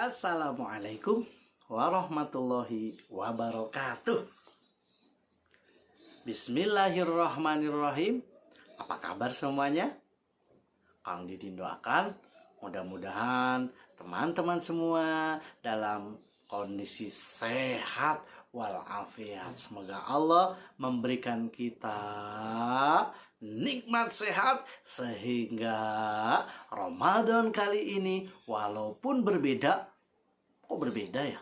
Assalamualaikum warahmatullahi wabarakatuh. Bismillahirrahmanirrahim. Apa kabar semuanya? Kang Didin doakan mudah-mudahan teman-teman semua dalam kondisi sehat walafiat. Semoga Allah memberikan kita nikmat sehat sehingga Ramadan kali ini walaupun berbeda. Kok berbeda ya?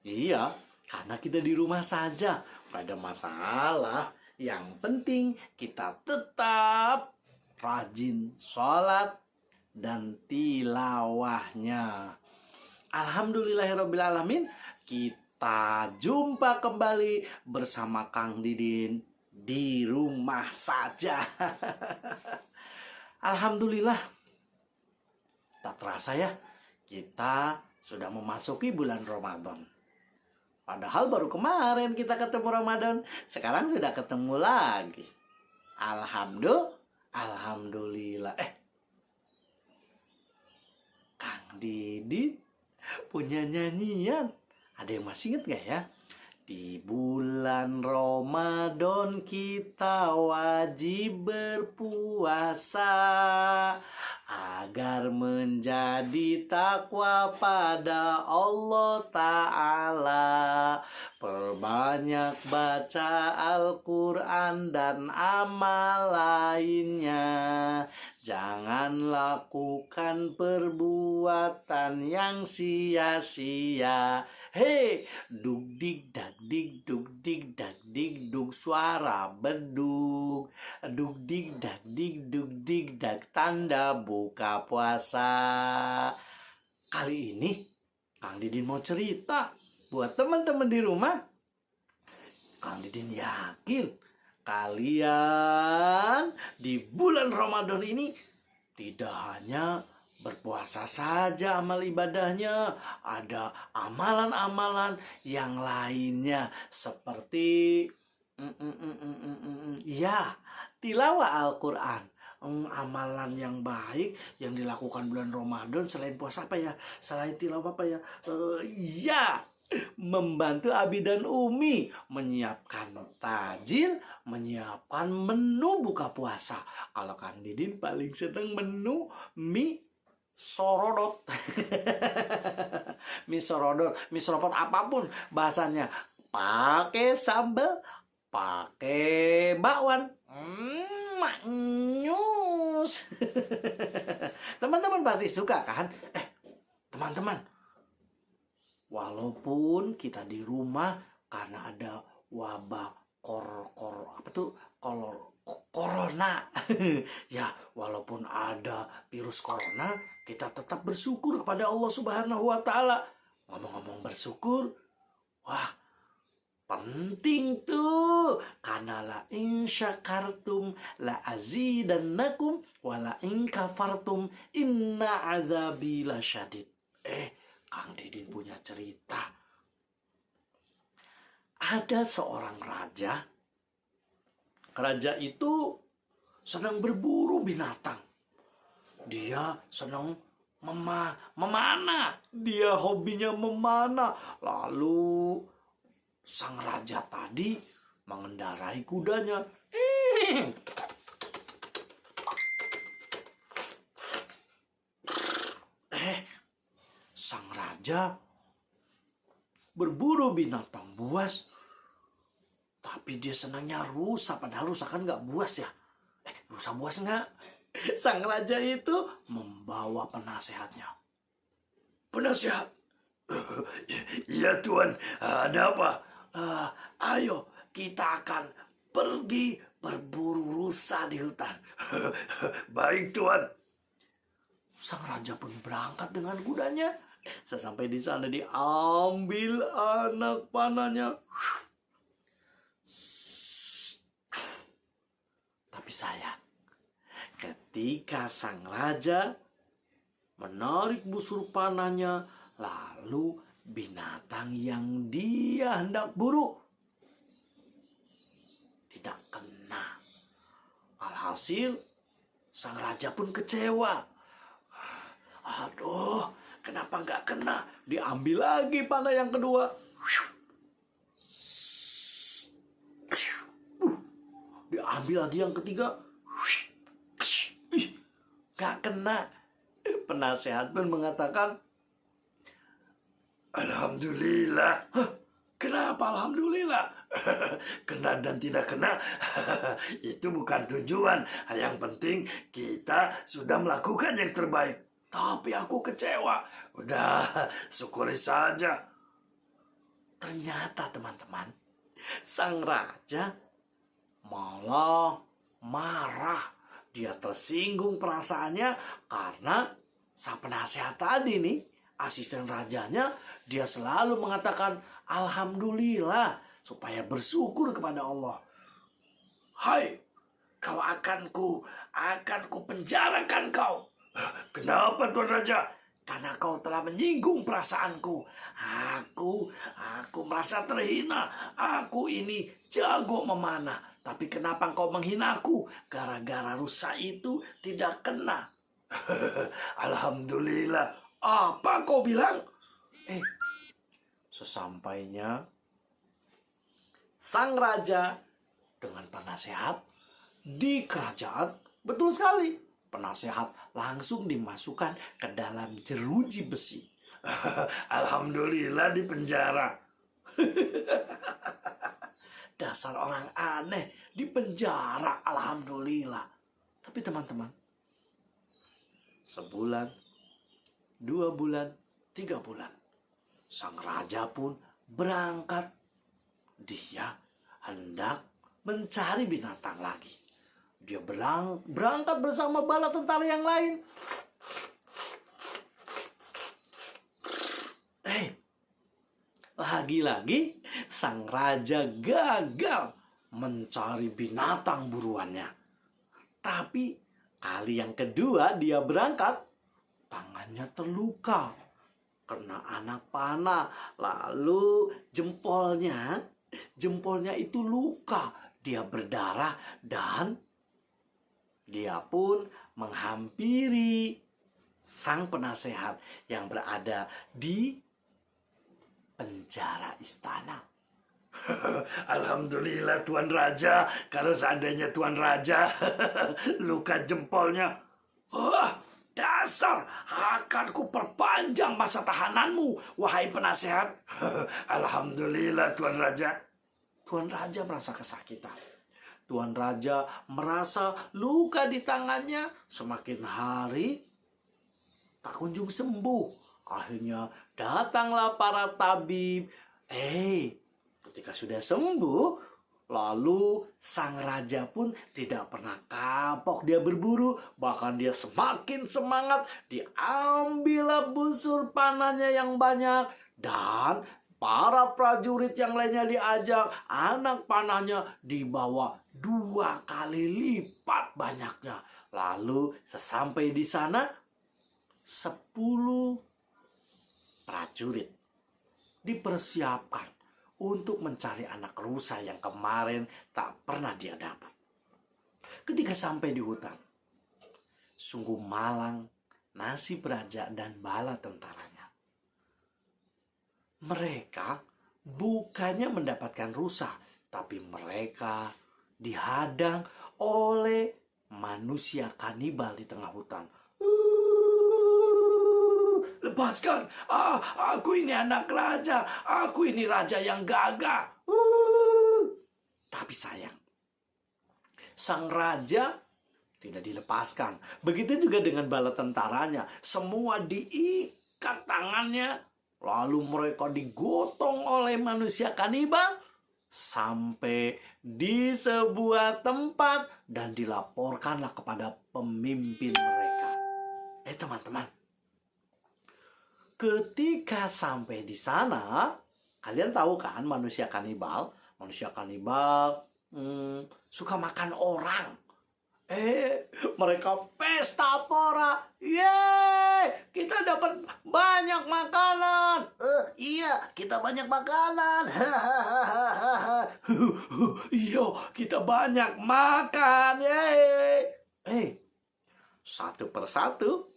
Iya, karena kita di rumah saja, gak ada masalah. Yang penting kita tetap rajin sholat dan tilawahnya. Alhamdulillahirrabbilalamin, kita jumpa kembali bersama Kang Didin di rumah saja. Alhamdulillah, tak terasa ya, kita sudah memasuki bulan Ramadan. Padahal baru kemarin kita ketemu Ramadan, sekarang sudah ketemu lagi. Alhamdulillah. Kang Didin punya nyanyian. Ada yang masih ingat gak ya? Di bulan Ramadan kita wajib berpuasa agar menjadi takwa pada Allah Ta'ala. Perbanyak baca Al-Quran dan amal lainnya. Jangan lakukan perbuatan yang sia-sia. Hei, dug dig dak dig dug suara bedug. Dug dig dak tanda buka puasa. Kali ini Kang Didin mau cerita buat teman-teman di rumah. Kang Didin yakin kalian di bulan Ramadan ini tidak hanya berpuasa saja amal ibadahnya, ada amalan-amalan yang lainnya seperti tilawah Al-Quran. Amalan yang baik yang dilakukan bulan Ramadan selain puasa apa ya? Selain tilawah apa ya? Membantu Abi dan Umi menyiapkan tajil, menyiapkan menu buka puasa. Kalau Kang Didin paling seneng menu mie sorodot. Mie sorodot apapun bahasanya, pakai sambal, pakai bakwan, maknyus. Teman-teman pasti suka kan? Teman-teman, walaupun kita di rumah karena ada wabah corona. Ya, walaupun ada virus corona, kita tetap bersyukur kepada Allah Subhanahu wa Ta'ala. Ngomong-ngomong bersyukur, wah, penting tuh. Karena la in syakartum la azidannakum wa la in kafartum inna azabi lasyadid. Kang Didin punya cerita. Ada seorang raja. Raja itu senang berburu binatang. Dia senang memanah. Dia hobinya memanah. Lalu sang raja tadi mengendarai kudanya. Sang raja berburu binatang buas. Tapi dia senangnya rusa. Padahal rusa kan gak buas ya. Rusa buas gak? Sang raja itu membawa penasehatnya. Penasehat? Ya Tuan, ada apa? Ayo kita akan pergi berburu rusa di hutan. Baik Tuan. Sang raja pun berangkat dengan kudanya. Sesampai di sana diambil anak panahnya. Tapi sayang, ketika sang raja menarik busur panahnya, lalu binatang yang dia hendak buru tidak kena. Alhasil sang raja pun kecewa. Aduh, Kenapa nggak kena? Diambil lagi panah yang kedua. Diambil lagi yang ketiga. Nggak kena. Penasehat pun mengatakan, alhamdulillah. Hah, kenapa alhamdulillah? Kena dan tidak kena itu bukan tujuan. Yang penting kita sudah melakukan yang terbaik. Tapi aku kecewa. Udah, syukuri saja. Ternyata teman-teman, sang raja malah marah. Dia tersinggung perasaannya karena sang penasehat tadi nih, asisten rajanya, dia selalu mengatakan alhamdulillah supaya bersyukur kepada Allah. Hai, kau akan ku penjarakan kau. Kenapa Tuan Raja? Karena kau telah menyinggung perasaanku. Aku merasa terhina. Aku ini jago memanah. Tapi kenapa kau menghina aku? Gara-gara rusa itu tidak kena. Alhamdulillah. Apa kau bilang? Sesampainya sang raja dengan penasehat di kerajaan, betul sekali. Penasehat langsung dimasukkan ke dalam jeruji besi. Alhamdulillah di penjara. Dasar orang aneh, di penjara alhamdulillah. Tapi teman-teman, sebulan, 2 bulan, 3 bulan, sang raja pun berangkat. Dia hendak mencari binatang lagi. Dia berangkat bersama bala tentara yang lain. Lagi-lagi sang raja gagal mencari binatang buruannya. Tapi kali yang kedua dia berangkat, tangannya terluka kena anak panah. Lalu jempolnya itu luka. Dia berdarah dan dia pun menghampiri sang penasehat yang berada di penjara istana. Alhamdulillah Tuan Raja. Kalau seandainya Tuan Raja luka jempolnya, dasar akan ku perpanjang masa tahananmu, wahai penasehat. Alhamdulillah Tuan Raja. Tuan Raja merasa kesakitan. Tuan Raja merasa luka di tangannya semakin hari tak kunjung sembuh. Akhirnya datanglah para tabib. Ketika sudah sembuh, lalu sang raja pun tidak pernah kapok dia berburu. Bahkan dia semakin semangat. Diambillah busur panahnya yang banyak. Dan para prajurit yang lainnya diajak. Anak panahnya dibawa 2 kali lipat banyaknya. Lalu sesampai di sana, 10 prajurit dipersiapkan untuk mencari anak rusa yang kemarin tak pernah dia dapat. Ketika sampai di hutan, sungguh malang nasib raja dan bala tentaranya. Mereka bukannya mendapatkan rusa, tapi mereka dihadang oleh manusia kanibal di tengah hutan. Lepaskan, aku ini anak raja, aku ini raja yang gagah. Tapi sayang, sang raja tidak dilepaskan. Begitu juga dengan bala tentaranya, semua diikat tangannya, lalu mereka digotong oleh manusia kanibal sampai di sebuah tempat dan dilaporkanlah kepada pemimpin mereka. Teman-teman, ketika sampai di sana, kalian tahu kan manusia kanibal suka makan orang. Mereka pesta pora. Yeay, kita dapat banyak makanan. Iya, kita banyak makanan. Iya, kita banyak makan. Yeay. Satu persatu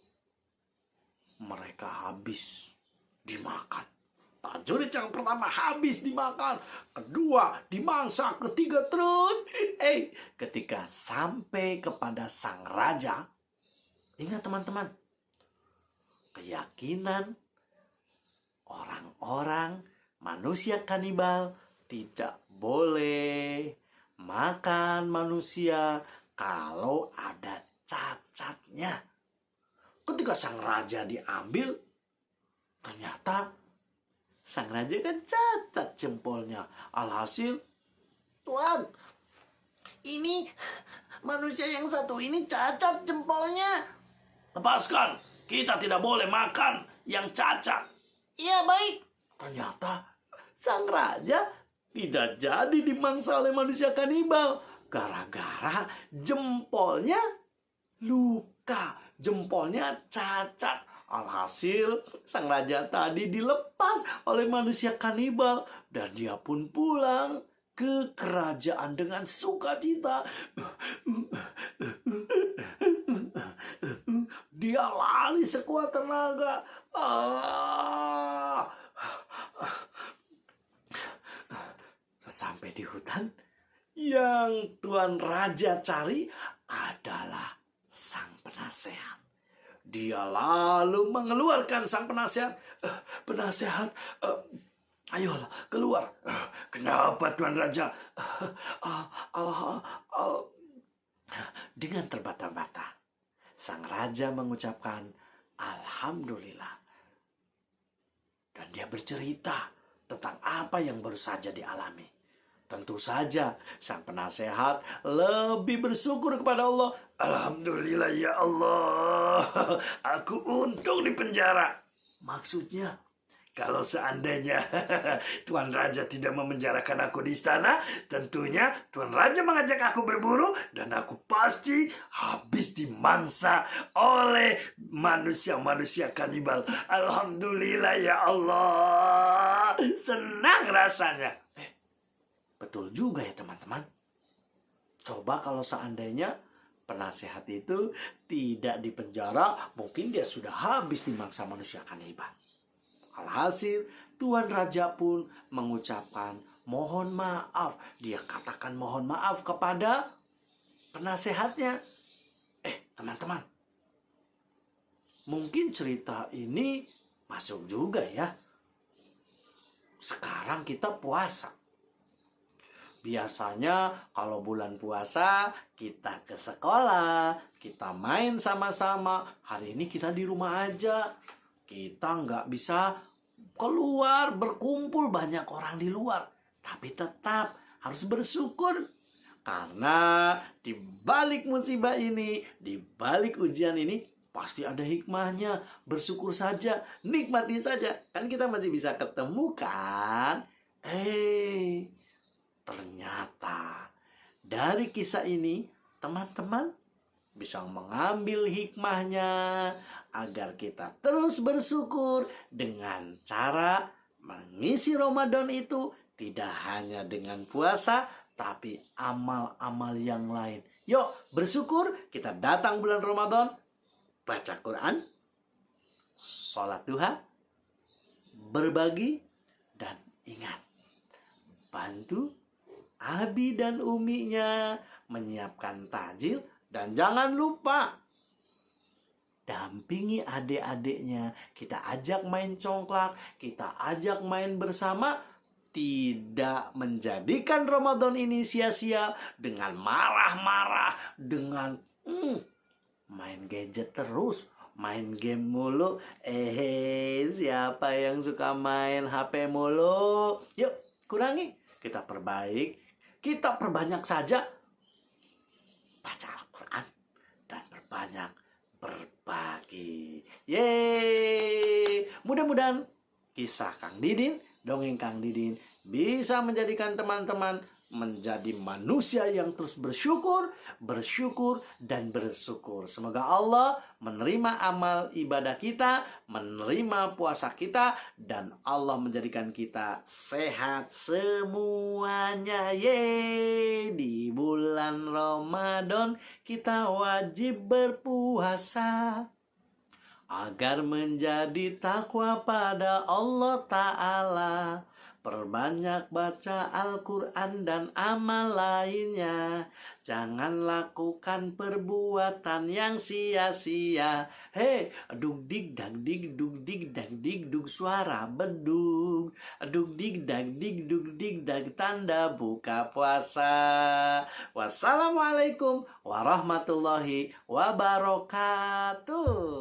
mereka habis dimakan. Prajurit yang pertama habis dimakan, kedua dimangsa, ketiga terus. Ketika sampai kepada sang raja, ingat teman-teman, keyakinan orang-orang manusia kanibal tidak boleh makan manusia kalau ada cacatnya. Ketika sang raja diambil, ternyata sang raja kan cacat jempolnya. Alhasil, Tuan, ini manusia yang satu ini cacat jempolnya. Lepaskan, kita tidak boleh makan yang cacat. Iya, baik. Ternyata sang raja tidak jadi dimangsa oleh manusia kanibal. Gara-gara jempolnya luka, jempolnya cacat. Alhasil, sang raja tadi dilepas oleh manusia kanibal dan dia pun pulang ke kerajaan dengan sukacita. Dia lari sekuat tenaga. Sampai di hutan, yang Tuan Raja cari adalah sang penasehat. Dia lalu mengeluarkan sang penasehat. Penasehat, ayolah keluar. Kenapa Tuan Raja? Dengan terbata-bata, sang raja mengucapkan Alhamdulillah. Dan dia bercerita tentang apa yang baru saja dialami. Tentu saja sang penasehat lebih bersyukur kepada Allah. Alhamdulillah ya Allah, aku untung di penjara. Maksudnya, kalau seandainya Tuan Raja tidak memenjarakan aku di istana, tentunya Tuan Raja mengajak aku berburu dan aku pasti habis dimangsa oleh manusia-manusia kanibal. Alhamdulillah ya Allah, senang rasanya. Betul juga ya teman-teman. Coba kalau seandainya penasehat itu tidak dipenjara, mungkin dia sudah habis dimangsa manusia kanibal. Alhasil, Tuan Raja pun mengucapkan mohon maaf. Dia katakan mohon maaf kepada penasehatnya. Teman-teman, mungkin cerita ini masuk juga ya. Sekarang kita puasa. Biasanya kalau bulan puasa kita ke sekolah, kita main sama-sama. Hari ini kita di rumah aja. Kita nggak bisa keluar, berkumpul banyak orang di luar. Tapi tetap harus bersyukur. Karena di balik musibah ini, di balik ujian ini, pasti ada hikmahnya. Bersyukur saja, nikmati saja. Kan kita masih bisa ketemu kan? Ternyata dari kisah ini teman-teman bisa mengambil hikmahnya agar kita terus bersyukur dengan cara mengisi Ramadan itu tidak hanya dengan puasa tapi amal-amal yang lain. Yuk bersyukur, kita datang bulan Ramadan, baca Quran, sholat duha, berbagi, dan ingat, bantu Abi dan Uminya menyiapkan takjil. Dan jangan lupa dampingi adik-adiknya. Kita ajak main congklak, kita ajak main bersama. Tidak menjadikan Ramadan ini sia-sia dengan marah-marah, dengan main gadget terus, main game mulu. Siapa yang suka main HP mulu? Yuk kurangi, kita perbanyak saja baca Al-Quran dan berbanyak berbagi. Yeay! Mudah-mudahan kisah Kang Didin, dongeng Kang Didin bisa menjadikan teman-teman menjadi manusia yang terus bersyukur, dan bersyukur. Semoga Allah menerima amal ibadah kita, menerima puasa kita, dan Allah menjadikan kita sehat semuanya. Yeay! Di bulan Ramadan kita wajib berpuasa. agar menjadi takwa pada Allah Ta'ala. Perbanyak baca Al-Quran dan amal lainnya. Jangan lakukan perbuatan yang sia-sia. Hei, dug dig dag dig dug dig dag dig dug, suara bedug. Dug dig dag dig dug dig dag, tanda buka puasa. Wassalamualaikum warahmatullahi wabarakatuh.